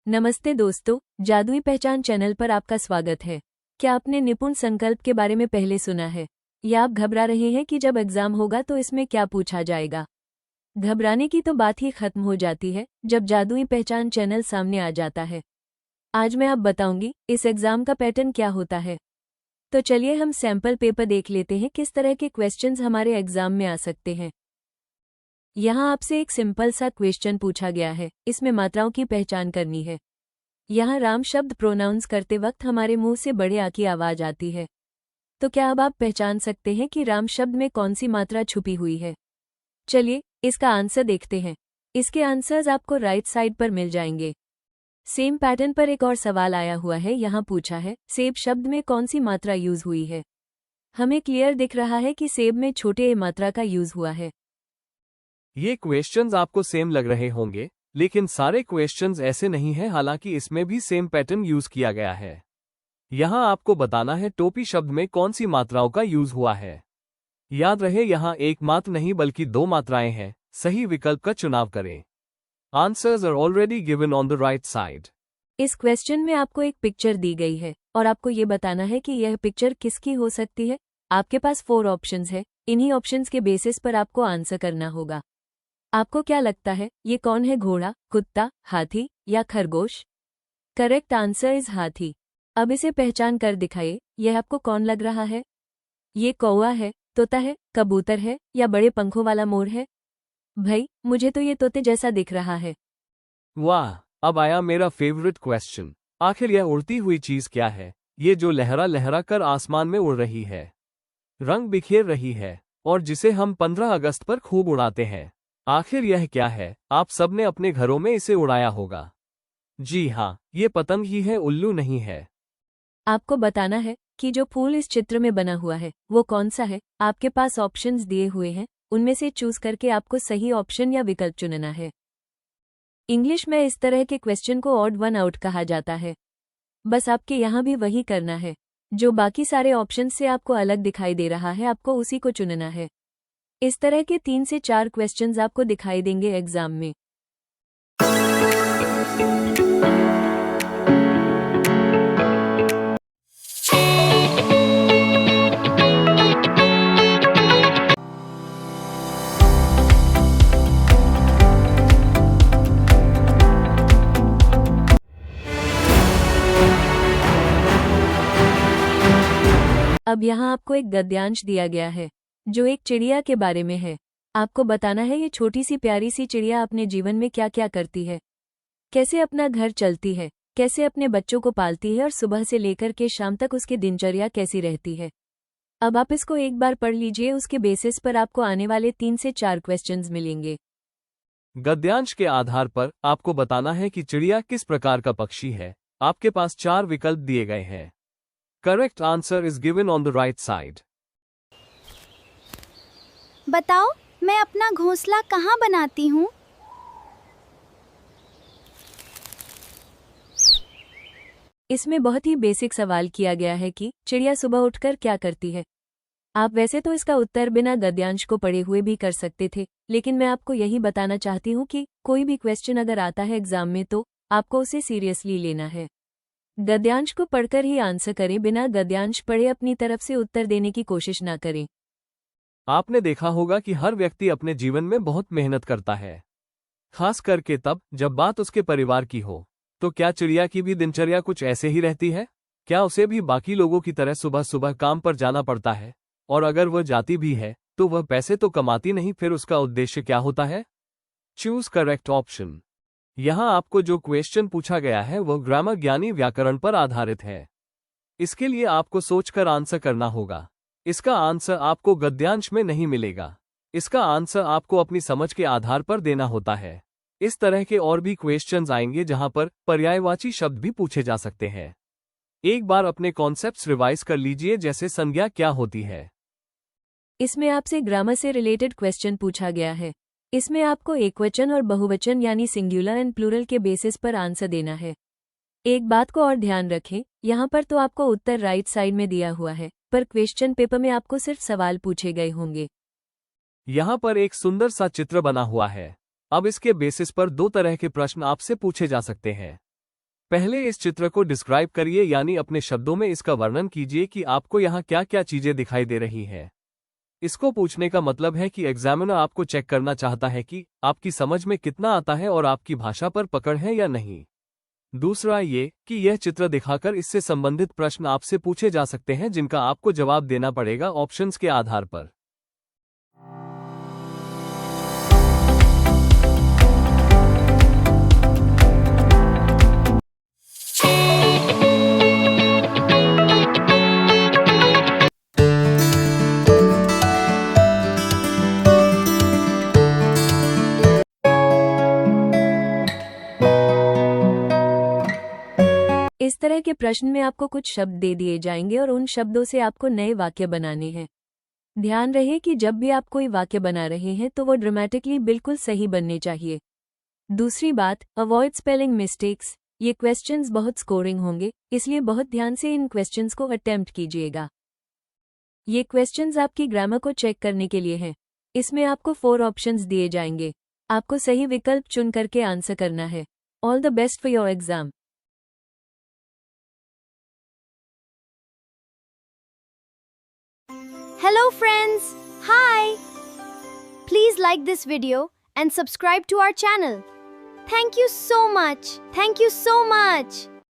नमस्ते दोस्तों, जादुई पहचान चैनल पर आपका स्वागत है। क्या आपने निपुण संकल्प के बारे में पहले सुना है, या आप घबरा रहे हैं कि जब एग्जाम होगा तो इसमें क्या पूछा जाएगा? घबराने की तो बात ही खत्म हो जाती है जब जादुई पहचान चैनल सामने आ जाता है। आज मैं आप बताऊंगी इस एग्जाम का पैटर्न क्या होता है। तो चलिए हम सैंपल पेपर देख लेते हैं किस तरह के क्वेश्चंस हमारे एग्जाम में आ सकते हैं। यहाँ आपसे एक सिंपल सा क्वेश्चन पूछा गया है, इसमें मात्राओं की पहचान करनी है। यहाँ राम शब्द प्रोनाउंस करते वक्त हमारे मुंह से बड़े आ की आवाज आती है। तो क्या अब आप पहचान सकते हैं कि राम शब्द में कौन सी मात्रा छुपी हुई है? चलिए इसका आंसर देखते हैं। इसके आंसर्स आपको राइट साइड पर मिल जाएंगे। सेम पैटर्न पर एक और सवाल आया हुआ है। यहाँ पूछा है, सेब शब्द में कौन सी मात्रा यूज हुई है? हमें क्लियर दिख रहा है कि सेब में छोटे ए मात्रा का यूज हुआ है। ये क्वेश्चंस आपको सेम लग रहे होंगे, लेकिन सारे क्वेश्चंस ऐसे नहीं हैं। हालांकि इसमें भी सेम पैटर्न यूज किया गया है। यहाँ आपको बताना है टोपी शब्द में कौन सी मात्राओं का यूज हुआ है। याद रहे यहाँ एक मात्र नहीं बल्कि दो मात्राएं हैं। सही विकल्प का चुनाव करें। Answers are already given on the right side. इस क्वेश्चन में आपको एक पिक्चर दी गई है और आपको ये बताना है कि यह पिक्चर किसकी हो सकती है। आपके पास 4 ऑप्शंस है। इन्हीं ऑप्शंस के बेसिस पर आपको आंसर करना होगा। आपको क्या लगता है ये कौन है? घोड़ा, कुत्ता, हाथी या खरगोश? करेक्ट आंसर इज हाथी। अब इसे पहचान कर दिखाइए, यह आपको कौन लग रहा है? ये कौवा है, तोता है, कबूतर है या बड़े पंखों वाला मोर है? भाई मुझे तो ये तोते जैसा दिख रहा है। वाह, अब आया मेरा फेवरेट क्वेश्चन। आखिर यह उड़ती हुई चीज क्या है? ये जो लहरा लहरा कर आसमान में उड़ रही है, रंग बिखेर रही है और जिसे हम 15 अगस्त पर खूब उड़ाते हैं। आखिर यह क्या है? आप सबने अपने घरों में इसे उड़ाया होगा। जी हाँ, ये पतंग ही है, उल्लू नहीं है। आपको बताना है कि जो फूल इस चित्र में बना हुआ है वो कौन सा है। आपके पास ऑप्शंस दिए हुए हैं, उनमें से चूज करके आपको सही ऑप्शन या विकल्प चुनना है। इंग्लिश में इस तरह के क्वेश्चन को ऑड वन आउट कहा जाता है। बस आपके यहाँ भी वही करना है। जो बाकी सारे ऑप्शन से आपको अलग दिखाई दे रहा है, आपको उसी को चुनना है। इस तरह के 3 से 4 क्वेश्चंस आपको दिखाई देंगे एग्जाम में। अब यहाँ आपको एक गद्यांश दिया गया है जो एक चिड़िया के बारे में है। आपको बताना है ये छोटी सी प्यारी सी चिड़िया अपने जीवन में क्या क्या करती है, कैसे अपना घर चलती है, कैसे अपने बच्चों को पालती है और सुबह से लेकर के शाम तक उसकी दिनचर्या कैसी रहती है। अब आप इसको एक बार पढ़ लीजिए, उसके बेसिस पर आपको आने वाले 3 से 4 क्वेश्चंस मिलेंगे। गद्यांश के आधार पर आपको बताना है कि चिड़िया किस प्रकार का पक्षी है। आपके पास 4 विकल्प दिए गए हैं। Correct answer is given on the right side. बताओ, मैं अपना घोंसला कहाँ बनाती हूँ? इसमें बहुत ही बेसिक सवाल किया गया है कि चिड़िया सुबह उठकर क्या करती है। आप वैसे तो इसका उत्तर बिना गद्यांश को पढ़े हुए भी कर सकते थे, लेकिन मैं आपको यही बताना चाहती हूँ कि कोई भी क्वेश्चन अगर आता है एग्जाम में तो आपको उसे सीरियसली लेना है। गद्यांश को पढ़कर ही आंसर करें, बिना गद्यांश पढ़े अपनी तरफ से उत्तर देने की कोशिश ना करें। आपने देखा होगा कि हर व्यक्ति अपने जीवन में बहुत मेहनत करता है, खास करके तब जब बात उसके परिवार की हो। तो क्या चिड़िया की भी दिनचर्या कुछ ऐसे ही रहती है? क्या उसे भी बाकी लोगों की तरह सुबह सुबह काम पर जाना पड़ता है? और अगर वह जाती भी है तो वह पैसे तो कमाती नहीं, फिर उसका उद्देश्य क्या होता है? Choose correct option. यहाँ आपको जो क्वेश्चन पूछा गया है वह ग्रामर यानी व्याकरण पर आधारित है। इसके लिए आपको सोचकर आंसर करना होगा। इसका आंसर आपको गद्यांश में नहीं मिलेगा। इसका आंसर आपको अपनी समझ के आधार पर देना होता है। इस तरह के और भी क्वेश्चंस आएंगे जहां पर पर्यायवाची शब्द भी पूछे जा सकते हैं। एक बार अपने कॉन्सेप्ट्स रिवाइज कर लीजिए, जैसे संज्ञा क्या होती है। इसमें आपसे ग्रामर से रिलेटेड क्वेश्चन पूछा गया है। इसमें आपको एकवचन और बहुवचन यानी सिंगुलर एंड प्लूरल के बेसिस पर आंसर देना है। एक बात को और ध्यान रखें, यहाँ पर तो आपको उत्तर राइट साइड में दिया हुआ है, पर क्वेश्चन पेपर में आपको सिर्फ सवाल पूछे गए होंगे। यहाँ पर एक सुंदर सा चित्र बना हुआ है। अब इसके बेसिस पर 2 तरह के प्रश्न आपसे पूछे जा सकते हैं। पहले इस चित्र को डिस्क्राइब करिए, यानी अपने शब्दों में इसका वर्णन कीजिए कि आपको यहाँ क्या क्या चीजें दिखाई दे रही है। इसको पूछने का मतलब है कि एग्जामिनर आपको चेक करना चाहता है कि आपकी समझ में कितना आता है और आपकी भाषा पर पकड़ है या नहीं। दूसरा ये कि यह चित्र दिखाकर इससे संबंधित प्रश्न आपसे पूछे जा सकते हैं, जिनका आपको जवाब देना पड़ेगा ऑप्शंस के आधार पर। इस तरह के प्रश्न में आपको कुछ शब्द दे दिए जाएंगे और उन शब्दों से आपको नए वाक्य बनाने हैं। ध्यान रहे कि जब भी आप कोई वाक्य बना रहे हैं तो वो ड्रामेटिकली बिल्कुल सही बनने चाहिए। दूसरी बात, अवॉइड स्पेलिंग मिस्टेक्स। ये क्वेश्चंस बहुत स्कोरिंग होंगे, इसलिए बहुत ध्यान से इन क्वेश्चंस को अटेम्प्ट कीजिएगा। ये क्वेश्चंस आपकी ग्रामर को चेक करने के लिए हैं। इसमें आपको 4 ऑप्शंस दिए जाएंगे। आपको सही विकल्प चुन करके आंसर करना है। All the best for your exam. Hello friends! Hi! Please like this video and subscribe to our channel. Thank you so much. Thank you so much.